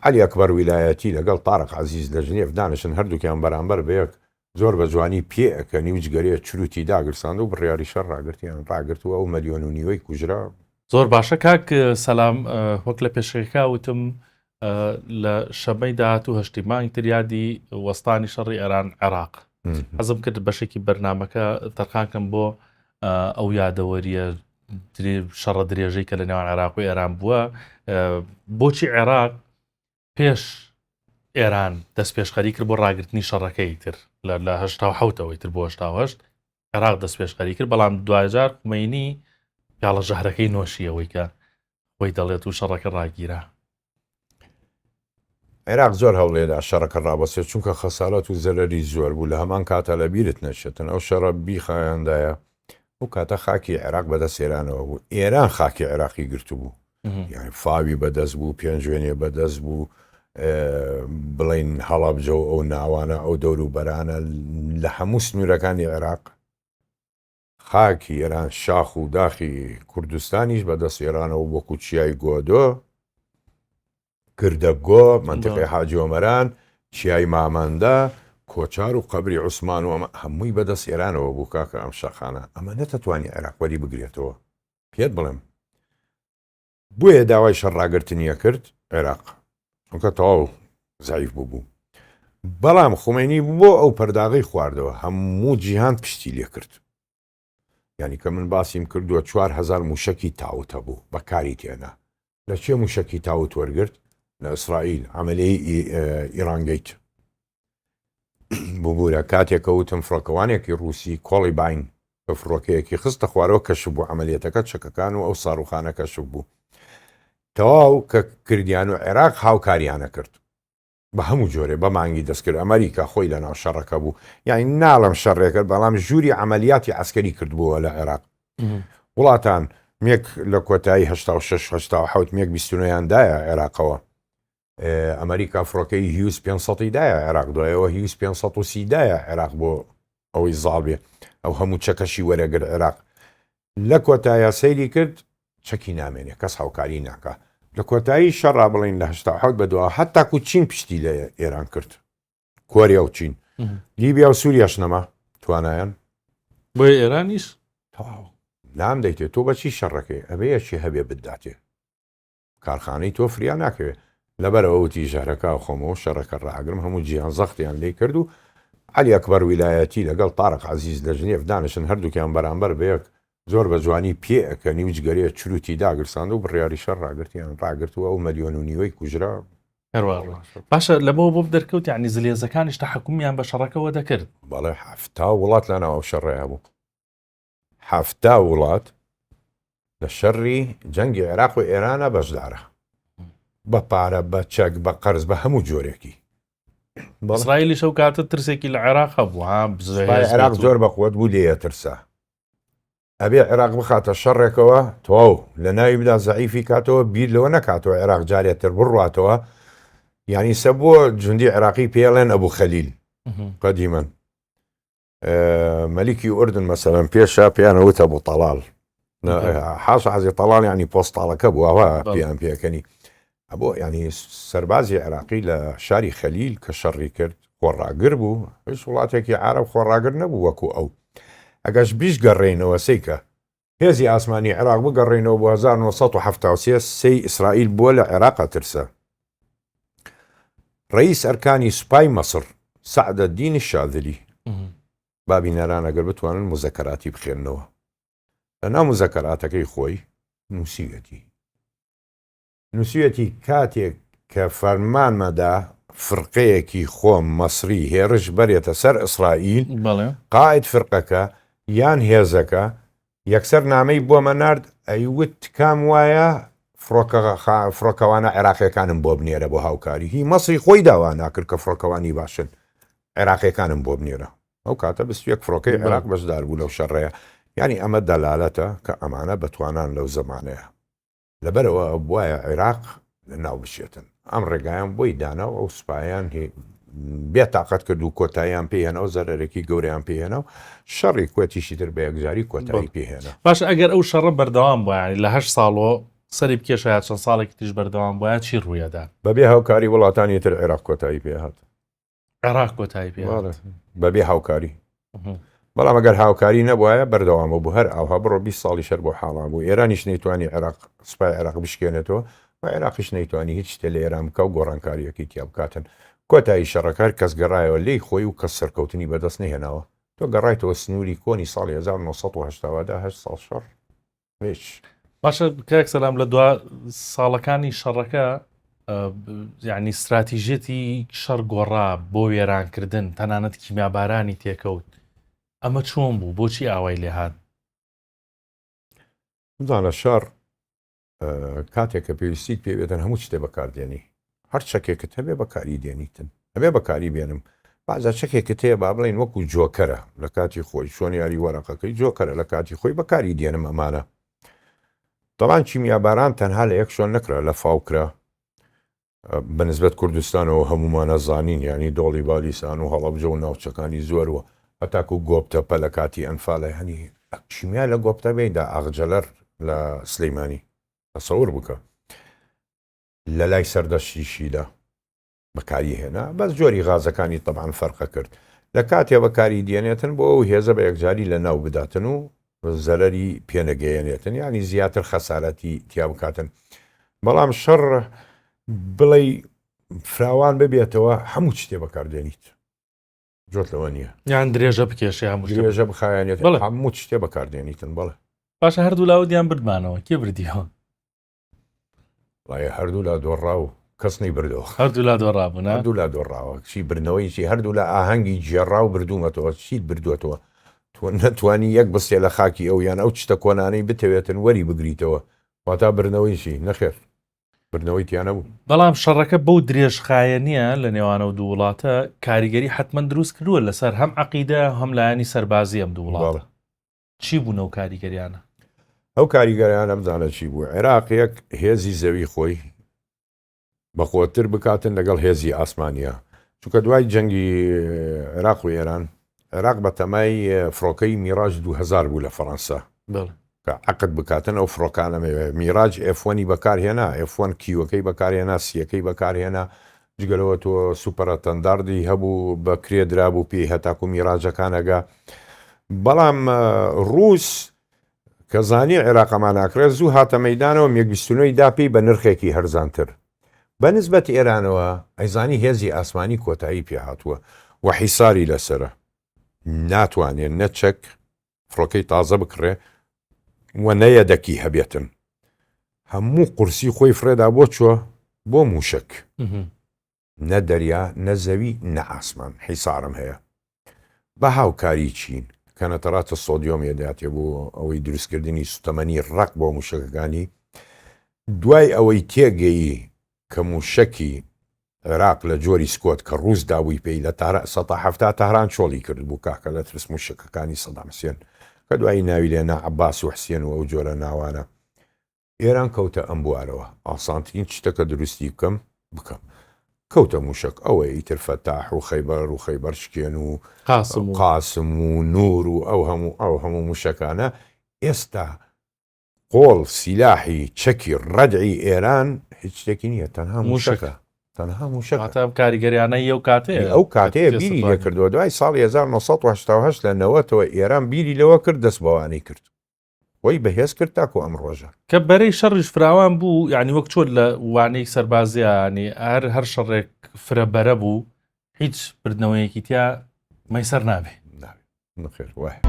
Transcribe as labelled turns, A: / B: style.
A: علی ئەکبەر ویلایەتی لەگەڵ تارق عەزیز لە ژنێف دانیشن هەردووکیان بەرامبەر بەیەک زۆر بە جوانی پێەکەنی و جگەرەیە چروتی داگرساند و بڕیاری شەڕ ڕاگرتیان ڕاگرتووە و مەلیۆن و نیوەی کوژرا.
B: زۆر باشە کاک سەلام، وەک لە پێشەکە وتم لە شەمەی داهاتوو هەشتی مانگی تریادی وەستانی شەڕی ئێران عێراق حەزم کرد بەشێکی بەرنامەکە تەرخانکەم بۆ ئەو یادەوەریە شەڕە درێژەی کە لە نێوان عێراق و ئێران بووە. بۆچی عێراق پێش ئێران دەست پێشخەری کرد بۆ ڕاگررتنی شەڕەکەی تر لە هەشتا و حوتەوەی تر بۆ هەشتا و هەشت عێراق دەست پێشخەری کرد، بەڵام دوجار خومەینی پیاڵە ژەهرەکەی نۆشیەوەی کە خۆی دەڵێت و شەڕەکە ڕاگیرە.
A: عێراق زۆر هەوڵێدا شەڕەکە ڕابەسێت چونکە خەسارەت و زەرەری زۆر بوو، لە هەمان کاتە لە بیرت نەچێتن ئەو شەڕە بیخایاندایە و کاتە خاکی عێراق بەدەست ئێرانەوە بوو، ئێران خاکی عێراقی گرتو بوو، یعنی فاوی بەدەست بوو، پێنجوێنێ بەدەست بوو، بڵین هەڵەبجە و ئەو ناوانە ئەو دەور و بەرانە لە هەموو سنوورەکانی عێراق خاکی ئێران شاخ و داخی کوردستانیش بەدەست ئێرانەوە وەکو چیای گۆدۆ، کردەگۆ، منتیقی حاجۆمەران، چیای مامەندە، کۆچار و قەبری عوسمان و ئەمە هەمووی بەدەست ئێرانەوە بوو کاکە ئەم شەخانە ئەمە نەتەتوانی عێراق وەری بگرێتەوە. پێت بڵێم بۆیە داوای شەڕاگرتنیە کرد عێراق چونکە تەواو زەعیف بوو، بەڵام خومێنی بۆ ئەو پەرداغی خواردەوە هەموو جیهان پشتی لێ کرد. یعنی کە من باسیم کردووە 4,000 موشکی تاوت هەبوو بەکاری تێنا. لە چێ موشکی تاوت وەرگرت؟ لە ئیسرائیل عەمەلیەی ئیرانگەیت ببوورە کاتێکە وتم فڕۆکەوانێکی ڕووسی کۆڵی باین بە فڕۆکەیەکی خستە خوارەوە کەشف بوو عەمەلیەتەکە چەکەکان و ئەو ساڕوخانە کەشف بوو. تەواو کە کردیان و عێراق هاوکاریانە کرد بە هەموو جۆرێ بە مانگی دەستکرد. ئەمریکا خۆی لەناو شەڕەکە بوو، یعنی ناڵم شەڕێکرد بەڵام ژووری عەمەلیاتی عەسکەری کردبووە لە عێراق. وڵاتان مێک لە کۆتایی 86-87 مێک 29یاندایە عێراقەوە، ئەمریکا فڕۆکەی هیوس 500 دایە عێراق، دوایەوە هیوس 530 دایە عێراق بۆ ئەوەی زاڵ بێ ئەو هەموو چەکەشی وەرەگر عێراق. لە کۆتایە سەیری کرد چەکی نامێنێ کەس هاوکاری ناکە. لە کۆتایی شەڕا بڵین لە 87 بەدووە هەتاکو چین پشتی لە ئێران کرد، کۆریا و چین، لیبیا و سووریاش نەما توانایان
B: بۆ ئێرانیش
A: تەواو لام دەیتێت تۆ بەچی شەڕەکەی ئەبەیەکی هەبێ بداتێ کارخانەی تۆ فریا ناکەوێت. لەبەرەوە وتی ژارەکە خۆمەوە شەڕەکە ڕاگرم هەموو جیهان زەختیان لێ کرد و علی ئەکبەر ویلایەتی لەگەڵ تارق عەزیز لە ژنێف دانیشن هەردووکیان بەرامبەر بەیەک زۆر بە جوانی پێەکەنی و جگەرەیە چروتی داگرساند و بڕیاری شەڕ ڕاگرتیان ڕاگرتووە و مەلیۆن و نیوەی کوژرا.
B: باشە لەبەوە بۆ دەرکەوت یعنی زلێزەکانیش تەحەکومیان بە شەڕەکەەوە دەکرد.
A: بەڵێ 7 وڵات لەناو شەڕەیە بوو، 7 وڵات لە شەڕی جەنگی عێراق و ئێرانە بەشدارە بە پارە بە چەک بە قەرز بە هەموو جۆرێکی.
B: ئیسرائیلی شەو کاتە ترسێکی لە عێراق هەبوو،
A: عێراق زۆر بەخۆت بوو لێە ترسە ئەبێ عێراق بخاتە شەڕێکەوە تەواو لە ناوی بدا زەعیفی کاتەوە بیر لەوە نەکاتەوە عێراق جارێتتر بڕاتەوە. یعنی سە بۆ جوندی عێراقی پێڵێن ئەبوو خەلیل قەدیمەن مەلیکی ئوردن مەسەلەن پێشە پێیانەوت ئەبوو تەڵال حاش حەزی تەڵال ینی پۆستاڵەکە بوو ئەوە پێیان پێکەنی ئەبوو ینی سەربازی عێراقی لە شاری خەلیل کە شەڕی کرد خۆڕاگر بوو، هیچ وڵاتێکی عەرەب خۆڕاگر نەبوو وەکو ئەو. ئەگەش بیش گەڕێنەوە سەیکە هێزی ئاسمانی عێراق بگەڕێنەوە بۆ 1973 سەی ئیسرائیل بووە لە عێراقا ترسە. ڕئیس ئەرکانی سوپای مەسر سەعدەدینی شاذلی بابی نەران ئەگەر بتوانن مزەکەراتی بخێننەوە لەناو مزەکەراتەکەی خۆی نووسیەتی کاتێک کە فەرمانمەدا فرقەیەکی خۆم مەسری هێرش بەرێتە سەر ئیسرائیل قائد فرقەکە یان هێزەکە یەکسەر نامەی بۆمە نارد ئەیوت کام وایە فڕۆکەوانە عێراقیەکانم بۆ بنێرە بۆ هاوکاری. هی مەسری خۆی داوا ناکرد کە فڕۆکەوانی باشن عێراقیەکانم بۆ بنێرە. ئەو کاتە بستوێک فڕۆکەی عێراق بەشدار بوو لەو شەڕەیە. یعنی ئەمە دەلالەتە کە ئەمانە بەتوانان لەو زەمانەیە لەبەرەوە وایە عێراق لە ناو بشێتن. ئەم ڕێگایان بۆی دانا و ئەو سوپایان بێتاقەت کرد و کۆتاییان پێهێنەوە زەرەرێکی گەوریان پێهێنە و شەڕی کوێتیشی تر بە یەکجاری کۆتایی پێهێنە.
B: باش ئەگەر ئەو شەڕە بەردەوام بووە لە 8 ساڵەوە سەری بکێشە چەند ساڵێکی تیش بەردەوام بۆە چی ڕوویەدا
A: بەبێ هاوکاری وڵاتانی تر عێراق کۆتایی پێهات
B: عێراق کۆتایی پێ
A: بەبێ هاوکاری بەڵام ئەگەر هاوکاری نەبووایە بەردەوامە بوو هەر ئەوها بڕۆ 20 ساڵی شەر بۆ حاڵا بوو ئێرانیش نەیتوانی عێراق سوپای عێراق بشکێنێتەوە و عێراقیش نەیتوانی هیچ شتێ لە ئێران بکە و گۆڕانکاریەکەی تیا بکاتن کۆتایی شەڕەکار کەس گەڕایەوە لێی خۆی و کەس سەرکەوتنی بەدەست نهێناوە تۆ گەڕایتەوە سنووری کۆنی ساڵی 1970دا 8 ساڵ شەڕ هیچ
B: باشە کاک سەلام لە دوا ساڵەکانی شەڕەکە یعنی استراتیژێتی شەڕ گۆڕا بۆ وێرانکردن تەنانەت کیمیابارانی تێکەوت ئەمە چۆن بوو بۆچی ئاوای لێهات
A: بزانە شەڕ کاتێک کە پێویستیت پێوێتن هەموو شتێ بەکاردێنی هەر چەکێکت هەبێ بەکاری دێنیتن هەبێ بەکاری بێنم بازە چەکێکت هەیە با بڵین وەکو جۆکەرە لە کاتی خۆی چۆن یاری وەرەقەکەی جۆکەرە لە کاتی خۆی بەکاری دێنم ئەمانە دەڵان کیمیاباران تەنها لە یەک شۆن نەکرا لە فاوکرا بەنسبەت کوردستانەوە هەمومانە زانین ینی دۆڵی بالیسان و هەڵەبجە و ناوچەکانی زۆرەوە هەتاکو و گۆپتەپە لە کاتی ئەنفالە هەنی کیمیا لە گۆپتە بێدا ئاغجەلەر لە سلەیمانی تەسەور بکە لە لای سەردەشتیشیدا بەکاری هێنا بەس جۆری غازەکانی تەبعاً فەرقە کرد لە کاتێ بەکاری دێنێتن بۆ ئەو هێزە بە یەکجاری لە ناو بداتن و زەرەری پێنەگەیەنێتن ینی زیاتر خەسارەتی تیا بکاتن بەڵام شەڕ بڵێ فراوان ببێتەوە هەموو شتێ بەکاردێنیت جۆت لەوە نییە
B: یان درێژە بکێشێ هەموو
A: درێژە بخایانێت هەموو شتێ بەکاردێنیتن بڵێ
B: باشە هەردوو لاودیان بردمانەوە کێ بردیەوە
A: وایە هەردوو لا دۆڕا و کەس نەی بردەوە
B: هەردوو لا دۆڕابوونا
A: هەردوو لا دۆڕاوە چی برنەوەی چی هەردوو لە ئاهەنگی جێڕا و بردوومەتەوە چیت بردوێتەوە تۆ نەتوانی یەک بستێ لە خاکی ئەو یان ئەو شتە کۆنانەی بتەوێتن وەری بگریتەوە واتا برنەوەی چی نەخێر برنەوەی تیانە بوو
B: بەڵام شەڕەکە بەو درێژخایە نییە لە نێوانە و دوو وڵاتە کاریگەری حتمما دروست کردووە لەسەر هەم عەقیدە هەم لایانی سەربازی ئەم دوو وڵاتە چی بوونە و کاریگەریانە
A: ئەو کاریگەریانە بزانە چی بوو عێراقیەک هێزی زەوی خۆی بەخۆتر بکاتن لەگەڵ هێزی ئاسمانیا چونکە دوای جەنگی عێراق و ئێران عێراق بە تەمای فڕۆکەی میراژ 2000 بوو لە فەڕەنسا کە عقد بکاتن ئەو فڕۆکانە میراج F1 بەکارهێنا F1 کیوەکەی بەکارهێنا سیەکەی بەکارهێنا جگەلەوە تۆ سوپەرە تەنداردی هەبوو بە کرێ درابوو پێی هەتاکو میراجەکانەگە بەڵام ڕووس کە زانی عێراقەمان ناکرێت زوو هاتە مەیدانەوە یەکبیستنەوەی داپی بە نرخێکی هەرزانتر بەنسبەت ئێرانەوە ئەیزانی هێزی ئاسمانی کۆتایی پێهاتووە و حیساری لەسرە ناتوانێت نەچەک فڕۆکەی تازە بکڕێ و نەیەدەکی هەبێتن هەموو قورسی خۆی فرێدا بۆ چووە بۆ موشک نە دەریا نە زەوی نە ئاسمان حیسارم هەیە بە هاوکاری چین کە نەتەڕاتە سۆدیۆم هێداتێ بۆ ئەوەی دروستکردنی سوتەمەنی ڕق بۆ موشکەکانی دوای ئەوەی تێگەی کە موشکی عێراق لە جۆری سکۆت کە ڕووس داوی پێی لە 1970 تەهران چۆڵی کرد بوو کاکە لە ترس موشکەکانی سەدام حوسێن کە دوایی ناوی لێنا عەباس و حوسێن و ئەو جۆرە ناوانە ئێران کەوتە ئەم بوارەوە ئاسانترین شتەکە دروستی بکەم کەوتە موشک ئەوە ئیتر فەتاح و خەیبەر و خەیبەر شکێن و قاسم و نور و ئەو هەموو موشکانە ئێستا قۆڵ سیلاحی چەکی ڕەدعی ئێران هیچ شتێکی نییە تەنها موشکە تەنها موشکە
B: کاریگەریانە ئەو کاتەیە
A: ئەو کاتەیە بیری لێ کردووە دوای ساڵی 1970 لە نەوەتەوە ئێران بیری لەوە کرد دەست بەوانەی کرد وەی بەهێز کرد تاکو ئەم ڕۆژە
B: کە بەرەی شەڕیش فراوان بوو یعنی وەک چۆن لە وانەی سەربازیانی هەر شەڕێک فرەبەرە بوو هیچ بردنەوەیەکی تیا مەیسەر نابێ
A: نەخێر وایە